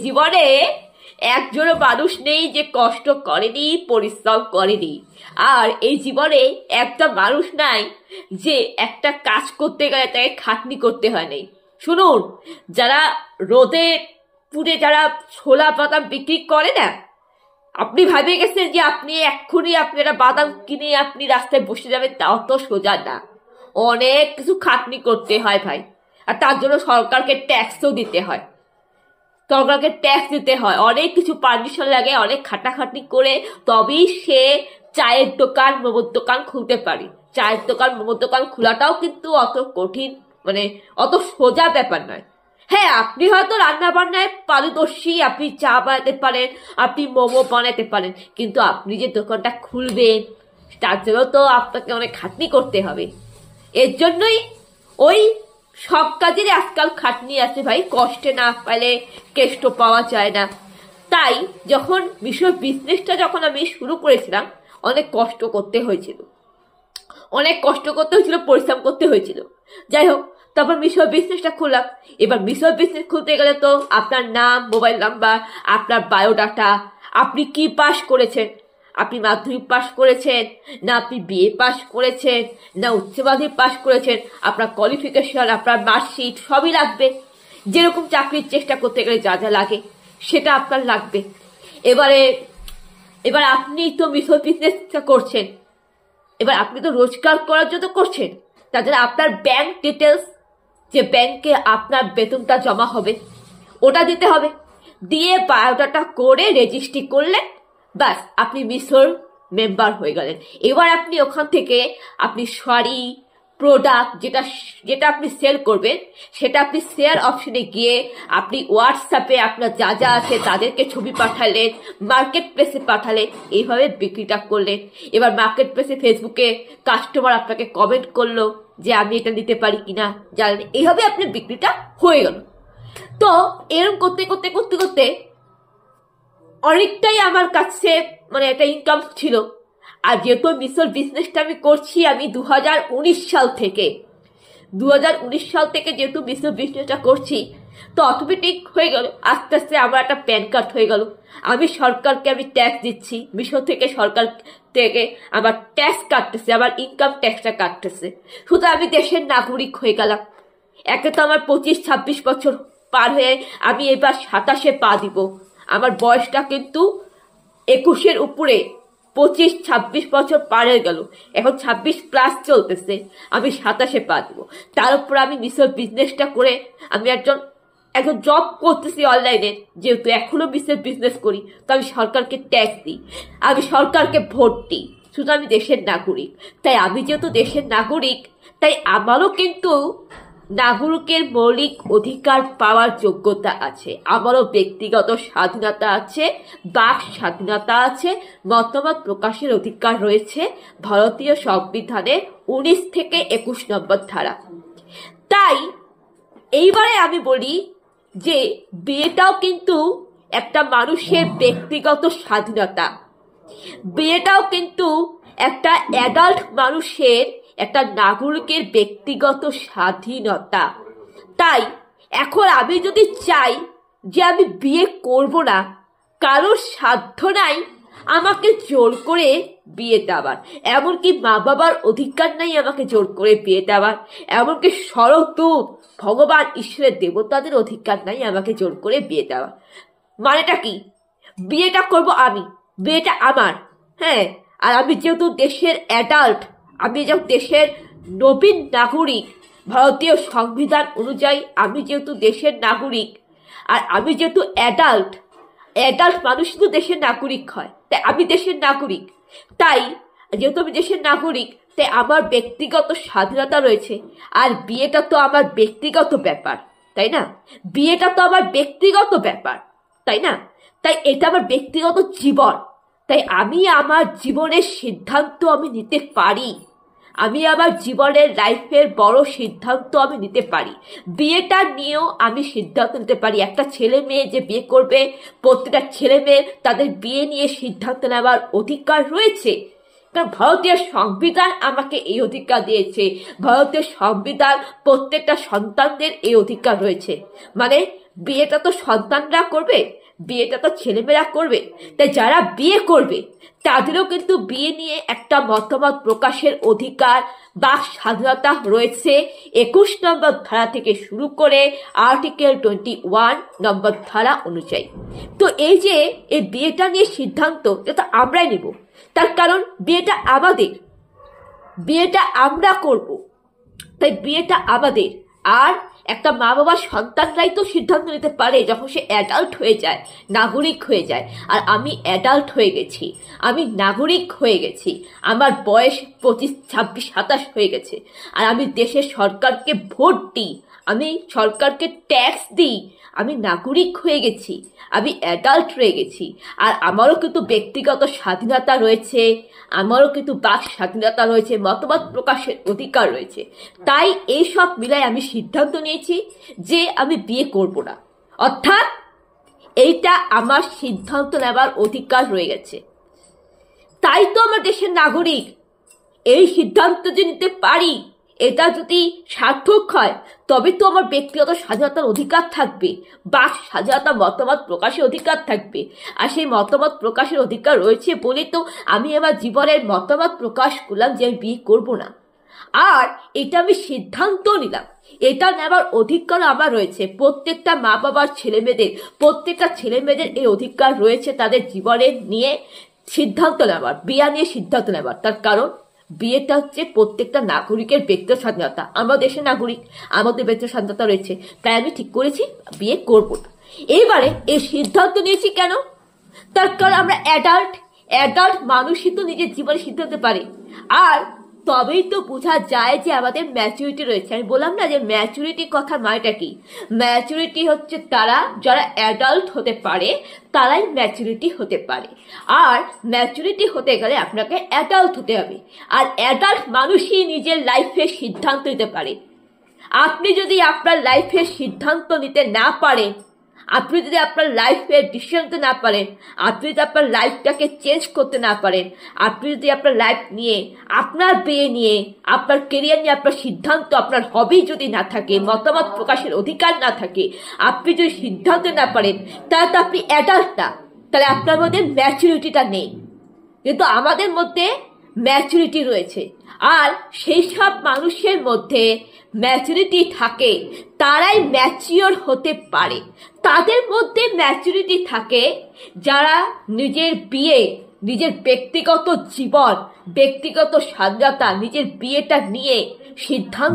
জীবনে একজনও মানুষ নেই যে কষ্ট করেনি, পরিশ্রম করেনি। আর এই জীবনে একটা মানুষ নাই যে একটা কাজ করতে গেলে তাকে খাটনি করতে হয় নাই। শুনুন, যারা রোদে পুড়ে যারা ছোলা বাদাম বিক্রি করে না, আপনি ভাবে গেছেন যে আপনি এক্ষুনি আপনি একটা বাদাম কিনে আপনি রাস্তায় বসে যাবেন, তাও তো সোজা না। অনেক কিছু খাটনি করতে হয় ভাই। আর তার জন্য সরকারকে ট্যাক্সও দিতে হয়, অনেক কিছু পারমিশন লাগে, অনেক খাটাখাটনি করে তবেই সে চায়ের দোকান মোমোর দোকান খুলতে পারে। চায়ের দোকান মোমোর দোকান খোলাটাও কিন্তু অত কঠিন, মানে অত সোজা ব্যাপার নয়। হ্যাঁ, আপনি হয়তো রান্না বান্নায় পারদর্শী, আপনি চা বানাতে পারেন, আপনি মোমো বানাতে পারেন, কিন্তু আপনি যে দোকানটা খুলবেন তার জন্য তো আপনাকে অনেক খাটনি করতে হবে। এর জন্যই ওই সব কাজেরই আজকাল খাটনি আছে ভাই, কষ্টে না পাইলে কেষ্ট পাওয়া যায় না। তাই যখন বিজনেসটা যখন আমি শুরু করেছিলাম, অনেক কষ্ট করতে হয়েছিল, পরিশ্রম করতে হয়েছিল। যাই হোক, তারপর মিশর বিজনেসটা খুললাম। এবার মিশর বিজনেস খুলতে গেলে তো আপনার নাম, মোবাইল নাম্বার, আপনার বায়োডাটা, আপনি কি পাস করেছেন, আপনি মাধ্যমিক পাস করেছেন না আপনি বিএ পাস করেছেন না উচ্চ মাধ্যমিক পাস করেছেন, আপনার কোয়ালিফিকেশন, আপনার মার্কশিট সবই লাগবে। যেরকম চাকরির চেষ্টা করতে গেলে যা যা লাগে সেটা আপনার লাগবে। এবার আপনি তো মিশর বিজনেসটা করছেন, এবার আপনি তো রোজগার করার জন্য করছেন, তাছাড়া আপনার ব্যাংক ডিটেলস, যে ব্যাংকে আপনার বেতনটা জমা হবে ওটা দিতে হবে। দিয়ে বায়োডাটা করে রেজিস্ট্রি করলেন, বাস আপনি মিশর মেম্বার হয়ে গেলেন। এবার আপনি ওখান থেকে আপনি শাড়ি প্রোডাক্ট যেটা আপনি সেল করবেন সেটা আপনি শেয়ার অপশনে গিয়ে আপনি হোয়াটসঅ্যাপে আপনার যা যা আছে তাদেরকে ছবি পাঠালেন, মার্কেট প্লেসে পাঠালেন, এইভাবে বিক্রিটা করলেন। এবার মার্কেট প্লেসে ফেসবুকে কাস্টমার আপনাকে কমেন্ট করলো যে আমি এটা নিতে পারি কিনা জানেন, এইভাবে আপনার বিক্রিটা হয়ে গেল। তো এরকম করতে করতে করতে করতে অনেকটাই আমার কাছে মানে একটা ইনকাম ছিল। আর যেহেতু মিশর বিজনেসটা আমি করছি আমি 2019 সাল থেকে যেহেতু মিশর বিজনেসটা করছি, তো অটোমেটিক হয়ে গেল আস্তে আস্তে আমার একটা প্যান কার্ড হয়ে গেল। আমি সরকারকে ট্যাক্স দিচ্ছি, মিশর থেকে সরকার থেকে আমার ট্যাক্স কাটতেছে, আমার ইনকাম ট্যাক্সটা কাটতেছে, শুধু আমি দেশের নাগরিক হয়ে গেলাম। একে তো আমার 25-26 বছর পার হয়ে আমি এবার 27-এ পা দিব। আমার বয়সটা কিন্তু 21-এর উপরে, 25-26 বছর পার হয়ে গেল, এখন 26 প্লাস চলতেছে, আমি 27-এ পা দিব। তার উপর আমি মিশর বিজনেসটা করে আমি একজন জব করতেছি অনলাইনে, যেহেতু এখনো মিশর বিজনেস করি, তো আমি সরকারকে ট্যাক্স দিই, আমি সরকারকে ভোট দিই, শুধু আমি দেশের নাগরিক। তাই আমি যেহেতু দেশের নাগরিক, তাই আমারও কিন্তু নাগরিকের মৌলিক অধিকার পাওয়ার যোগ্যতা আছে, আমারও ব্যক্তিগত স্বাধীনতা আছে, বাক স্বাধীনতা আছে, মতামত প্রকাশের অধিকার রয়েছে ভারতীয় সংবিধানের 19 থেকে 21 নম্বর ধারা। তাই এইবারে আমি বলি যে বিয়েটাও কিন্তু একটা মানুষের ব্যক্তিগত স্বাধীনতা, বিয়েটাও কিন্তু একটা অ্যাডাল্ট মানুষের, একটা নাগরিকের ব্যক্তিগত স্বাধীনতা। তাই এখন আমি যদি চাই যে আমি বিয়ে করব না, কারোর সাধ্য নাই আমাকে জোর করে বিয়ে দেওয়ার, এমনকি মা বাবার অধিকার নাই আমাকে জোর করে বিয়ে দেওয়ার, এমনকি স্বরূপ ভগবান ঈশ্বরের দেবতাদের অধিকার নাই আমাকে জোর করে বিয়ে দেওয়ার। মানেটা কি? বিয়েটা করব আমি, বিয়েটা আমার, হ্যাঁ। আর আমি যেহেতু দেশের অ্যাডাল্ট, আমি যেহেতু দেশের নবীন নাগরিক, ভারতীয় সংবিধান অনুযায়ী আমি যেহেতু দেশের নাগরিক, আর আমি যেহেতু অ্যাডাল্ট মানুষ তো দেশের নাগরিক হয়, তাই আমি দেশের নাগরিক। তাই যেহেতু আমি দেশের নাগরিক, তাই আমার ব্যক্তিগত স্বাধীনতা রয়েছে। আর বিয়েটা তো আমার ব্যক্তিগত ব্যাপার, তাই না? বিয়েটা তো আমার ব্যক্তিগত ব্যাপার, তাই না? তাই এটা আমার ব্যক্তিগত জীবন, তাই আমি আমার জীবনের সিদ্ধান্ত আমি নিতে পারি, আমি আমার জীবনের লাইফের বড় সিদ্ধান্ত আমি নিতে পারি। বিয়েটা নিয়েও আমি সিদ্ধান্ত নিতে পারি। একটা ছেলে মেয়ে যে বিয়ে করবে, প্রত্যেকটা ছেলে মেয়ে তাদের বিয়ে নিয়ে সিদ্ধান্ত নেওয়ার অধিকার রয়েছে, কারণ ভারতীয় সংবিধান আমাকে এই অধিকার দিয়েছে। ভারতীয় সংবিধান প্রত্যেকটা সন্তানদের এই অধিকার রয়েছে, মানে বিয়েটা তো সন্তানরা করবে, বিয়েটা তো ছেলেমেয়েরা করবে। তাই যারা বিয়ে করবে তাদেরও কিন্তু বিয়ে নিয়ে একটা মতামত প্রকাশের অধিকার বা স্বাধীনতা রয়েছে 21 নম্বর ধারা থেকে শুরু করে আর্টিকেল 21 নম্বর ধারা অনুযায়ী। তো এই যে এই বিয়েটা নিয়ে সিদ্ধান্ত এটা আমরাই নেব, তার কারণ বিয়েটা আমাদের, বিয়েটা আমরা করব, তাই বিয়েটা আমাদের। আর একটা মা বাবার সন্তানরাই তো সিদ্ধান্ত নিতে পারে যখন সে অ্যাডাল্ট হয়ে যায়, নাগরিক হয়ে যায়। আর আমি অ্যাডাল্ট হয়ে গেছি, আমি নাগরিক হয়ে গেছি, আমার বয়স 25, 26, 27 হয়ে গেছে। আর আমি দেশের সরকারকে ভোট দিই, আমি সরকারকে ট্যাক্স দিই, আমি নাগরিক হয়ে গেছি, আমি অ্যাডাল্ট হয়ে গেছি। আর আমারও কিন্তু ব্যক্তিগত স্বাধীনতা রয়েছে, আমারও কিন্তু বাক স্বাধীনতা রয়েছে, মতামত প্রকাশের অধিকার রয়েছে। তাই এইসব মিলাই আমি সিদ্ধান্ত নিয়েছি যে আমি বিয়ে করব না। অর্থাৎ এইটা আমার সিদ্ধান্ত নেবার অধিকার রয়ে গেছে। তাই তো আমার দেশের নাগরিক। এই সিদ্ধান্ত যে নিতে পারি, এটা যদি সার্থক হয় তবে তো আমার ব্যক্তিগত স্বাধীনতার অধিকার থাকবে, বা স্বাধীনতা মতামত প্রকাশের অধিকার থাকবে। আর সেই মতামত প্রকাশের অধিকার রয়েছে বলে তো আমি আমার জীবনের মতামত প্রকাশ করলাম যে আমি বিয়ে করব না। আর এটা আমি সিদ্ধান্ত নিলাম, এটা নেবার অধিকার আমার রয়েছে। প্রত্যেকটা মা বাবার ছেলে মেয়েদের, প্রত্যেকটা ছেলে মেয়েদের এই অধিকার রয়েছে তাদের জীবনের নিয়ে সিদ্ধান্ত নেবার, বিয়ে নিয়ে সিদ্ধান্ত নেবার। তার কারণ বিয়েটা হচ্ছে প্রত্যেকটা নাগরিকের ব্যক্তিগত স্বাধীনতা। আমরা দেশের নাগরিক, আমাদের ব্যক্তিগত স্বাধীনতা রয়েছে। তাই আমি ঠিক করেছি বিয়ে করব না। এবারে এই সিদ্ধান্ত নিয়েছি কেন? তার কারণ আমরা অ্যাডাল্ট মানুষই তো নিজের জীবনে সিদ্ধান্ত নিতে পারে। আর তবেই তো বোঝা যায় যে আমাদের ম্যাচুরিটি রয়েছে। আমি বললাম না যে ম্যাচুরিটি কথা মানেটা কি? ম্যাচুরিটি হচ্ছে তারা যারা অ্যাডাল্ট হতে পারে তারাই ম্যাচুরিটি হতে পারে। আর ম্যাচুরিটি হতে গেলে আপনাকে অ্যাডাল্ট হতে হবে। আর অ্যাডাল্ট মানুষই নিজের লাইফের সিদ্ধান্ত নিতে পারে। আপনি যদি আপনার লাইফের সিদ্ধান্ত নিতে না পারেন, আপনি যদি আপনার লাইফের ডিসিশন নিতে না পারেন, আপনি যদি আপনার লাইফটাকে চেঞ্জ করতে না পারেন, আপনি যদি আপনার লাইফ নিয়ে, আপনার বিয়ে নিয়ে, আপনার কেরিয়ার নিয়ে আপনার সিদ্ধান্ত, আপনার হবি যদি না থাকে, মতামত প্রকাশের অধিকার না থাকে, আপনি যদি সিদ্ধান্ত না পারেন, তাহলে তো আপনি অ্যাডাল্ট না, তাহলে আপনার মধ্যে ম্যাচুরিটিটা নেই। কিন্তু আমাদের মধ্যে ম্যাচুরিটি রয়েছে। আর সেই সব মানুষের মধ্যে ম্যাচুরিটি থাকে, তারাই ম্যাচিওর হতে পারে। তাদের মধ্যে ম্যাচুরিটি থাকে যারা নিজের বিয়ে, নিজের ব্যক্তিগত জীবন, ব্যক্তিগত স্বাধীনতা, নিজের বিয়েটা নিয়ে সিদ্ধান্ত